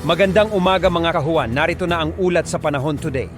Magandang umaga mga kahuan, narito na ang ulat sa panahon today.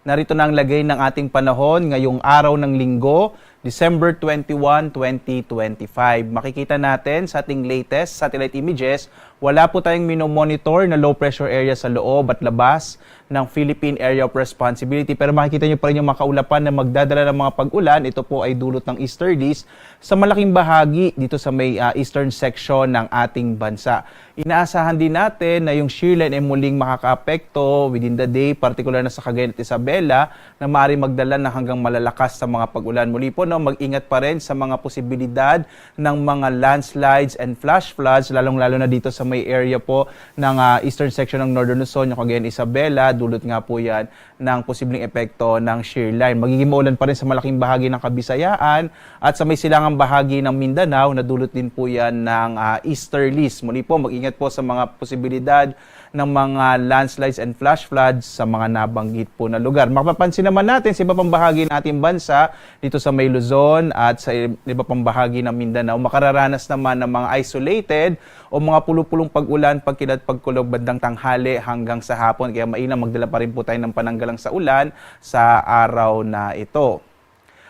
Narito na ang lagay ng ating panahon ngayong araw ng Linggo, December 21, 2025. Makikita natin sa ating latest satellite images, wala po tayong minomonitor na low pressure area sa loob at labas ng Philippine Area of Responsibility. Pero makikita nyo pa rin yung mga kaulapan na magdadala ng mga pag-ulan. Ito po ay dulot ng easterlies sa malaking bahagi dito sa may eastern section ng ating bansa. Inaasahan din natin na yung shear line ay muling makakaapekto within the day, particular na sa Cagayan at Isabela, na maaaring magdala ng hanggang malalakas sa mga pag-ulan. Muli po, mag-ingat pa rin sa mga posibilidad ng mga landslides and flash floods, lalong-lalo na dito sa may area po ng eastern section ng Northern Luzon, yung Cagayan, Isabela, dulot nga po yan ng posibleng epekto ng shear line. Magiging maulan pa rin sa malaking bahagi ng Kabisayaan at sa may silangang bahagi ng Mindanao, na dulot din po yan ng easterlies. Muli po, mag-ingat po sa mga posibilidad ng mga landslides and flash floods sa mga nabanggit po na lugar. Mapapansin naman natin sa iba pang bahagi ng ating bansa, dito sa may Luzon at sa iba pang bahagi ng Mindanao, makararanas naman ng mga isolated o mga pulupulong pag-ulan, pagkilat, pagkulog bandang tanghali hanggang sa hapon. Kaya mainam magdala pa rin po tayo ng pananggalang sa ulan sa araw na ito.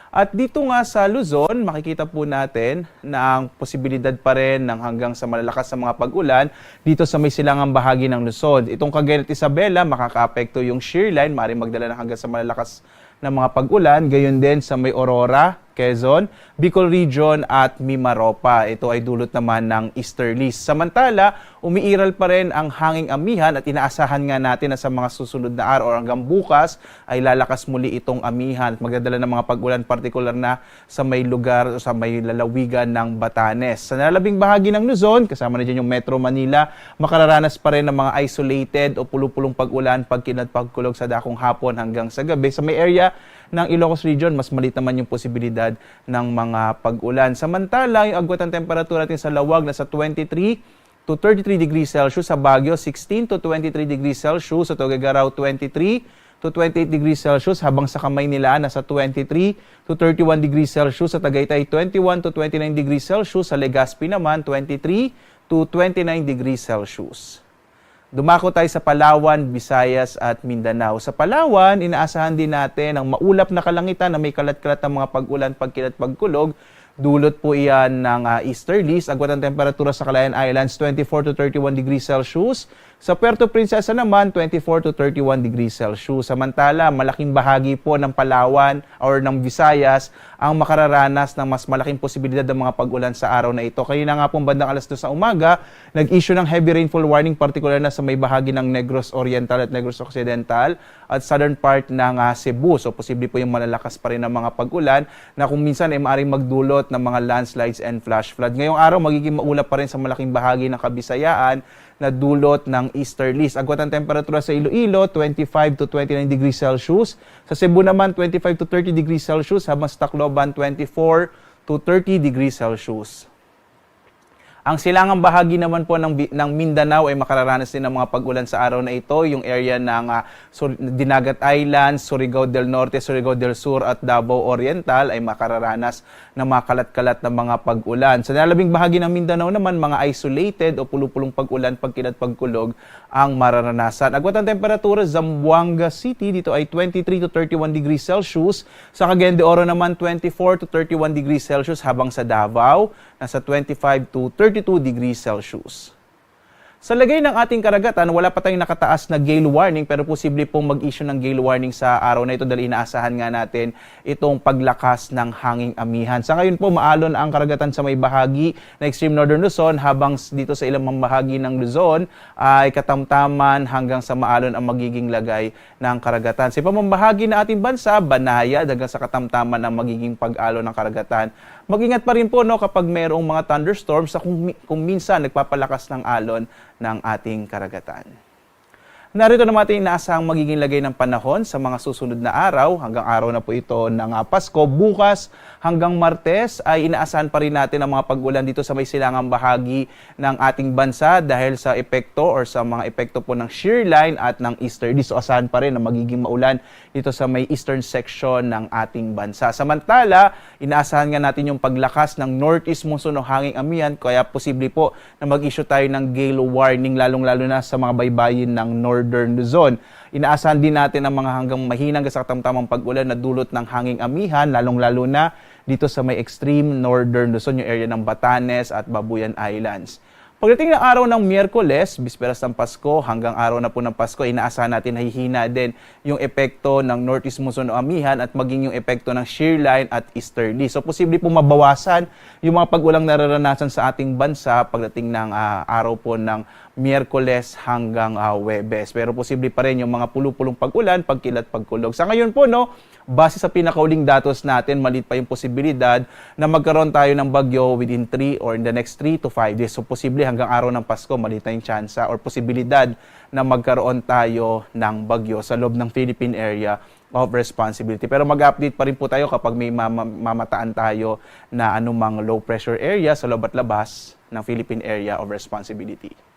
At dito nga sa Luzon, makikita po natin na ang posibilidad pa rin ng hanggang sa malalakas sa mga pag-ulan dito sa may silangang bahagi ng Luzon. Itong Cagayan at Isabela, makakaapekto yung shear line, maaaring magdala ng hanggang sa malalakas na mga pag-ulan. Gayon din sa may Aurora, Quezon, Bicol Region at Mimaropa. Ito ay dulot naman ng easterlies. Samantala, umiiral pa rin ang hanging amihan at inaasahan nga natin na sa mga susunod na araw o hanggang bukas ay lalakas muli itong amihan at magdadala ng mga pag-ulan, partikular na sa may lugar o sa may lalawigan ng Batanes. Sa nalalabing bahagi ng Luzon, kasama na dyan yung Metro Manila, makararanas pa rin ng mga isolated o pulupulong pag-ulan, pagkinat, pagkulog sa dakong hapon hanggang sa gabi. Sa may area ng Ilocos Region, mas maliit naman yung posibilidad ng mga pag-ulan. Samantala, yung agwat ng temperatura natin sa Lawag na sa 23 to 33 degrees Celsius, sa Baguio 16 to 23 degrees Celsius, sa Tuguegarao 23 to 28 degrees Celsius, habang sa Kamaynilaan nasa 23 to 31 degrees Celsius, sa Tagaytay 21 to 29 degrees Celsius, sa Legazpi naman 23 to 29 degrees Celsius. Dumako tayo sa Palawan, Visayas at Mindanao. Sa Palawan, inaasahan din natin ang maulap na kalangitan na may kalat-kalat ng mga pag-ulan, pagkilat, pagkulog. Dulot po iyan ng easterlies. Agwat ang temperatura sa Calayan Islands, 24 to 31 degrees Celsius. Sa Puerto Princesa naman, 24 to 31 degrees Celsius. Samantala, malaking bahagi po ng Palawan or ng Visayas ang makararanas ng mas malaking posibilidad ng mga pag-ulan sa araw na ito. Kanina nga pong bandang alas 2 sa umaga, nag-issue ng heavy rainfall warning, particular na sa may bahagi ng Negros Oriental at Negros Occidental at southern part ng Cebu. So, posible po yung malalakas pa rin ng mga pag-ulan na kung minsan ay maaaring magdulot ng mga landslides and flash flood. Ngayong araw, magiging maulap pa rin sa malaking bahagi ng Kabisayaan na dulot ng easterlies. Agwat ang temperatura sa Iloilo, 25 to 29 degrees Celsius. Sa Cebu naman, 25 to 30 degrees Celsius. Habang sa Tacloban, 24 to 30 degrees Celsius. Ang silangang bahagi naman po ng Mindanao ay makararanas din ng mga pag-ulan sa araw na ito. Yung area ng Dinagat Islands, Surigao del Norte, Surigao del Sur at Davao Oriental ay makararanas ng mga kalat-kalat na mga pag-ulan. Sa nalalabing bahagi ng Mindanao naman, mga isolated o pulupulong pag-ulan, pagkilat, pagkulog ang mararanasan. Agwat ang temperatura, Zamboanga City, dito ay 23 to 31 degrees Celsius. Sa Cagayan de Oro naman, 24 to 31 degrees Celsius, habang sa Davao, nasa 25 to 32 degrees Celsius. Sa lagay ng ating karagatan, wala pa tayong nakataas na gale warning, pero posible pong mag-issue ng gale warning sa araw na ito dahil inaasahan nga natin itong paglakas ng hanging amihan. Sa ngayon po, maalon ang karagatan sa may bahagi na extreme northern Luzon, habang dito sa ilang bahagi ng Luzon ay katamtaman hanggang sa maalon ang magiging lagay ng karagatan. Sa ibang bahagi na ating bansa, banayad hanggang sa katamtaman ang magiging pag-alon ng karagatan. Mag-ingat pa rin po kapag mayroong mga thunderstorms sa kung minsan nagpapalakas ng alon ng ating karagatan. Narito naman ating inaasahang magiging lagay ng panahon sa mga susunod na araw. Hanggang araw na po ito ng Pasko. Bukas hanggang Martes ay inaasahan pa rin natin ang mga pag-ulan dito sa may silangang bahagi ng ating bansa dahil sa epekto or sa mga epekto po ng shear line at ng easterly. So asahan pa rin na magiging maulan dito sa may eastern section ng ating bansa. Samantala, inaasahan nga natin yung paglakas ng northeast monsoon o hanging amihan, kaya posible po na mag-issue tayo ng gale warning lalong-lalo na sa mga baybayin ng Northern Luzon. Inaasahan din natin ang mga hanggang mahinang sa katamtamang pag-ulan na dulot ng hanging amihan, lalong-lalo na dito sa may extreme Northern Luzon, yung area ng Batanes at Babuyan Islands. Pagdating ng araw ng Miyerkules, bisperas ng Pasko, hanggang araw na po ng Pasko, inaasahan natin na hihina din yung epekto ng northeast monsoon o amihan at maging yung epekto ng shear line at easterly. So, posible po mabawasan yung mga pag-ulang nararanasan sa ating bansa pagdating ng araw po ng Miyerkules hanggang Huwebes. Pero posible pa rin yung mga pulupulong pag-ulan, pagkilat, pagkulog. Sa ngayon po, base sa pinakauling datos natin, maliit pa yung posibilidad na magkaroon tayo ng bagyo within 3 or in the next 3 to 5 days. So, posible hanggang araw ng Pasko, maliit na yung tsansa or posibilidad na magkaroon tayo ng bagyo sa loob ng Philippine Area of Responsibility. Pero mag-update pa rin po tayo kapag may mamataan tayo na anumang low pressure area sa loob at labas ng Philippine Area of Responsibility.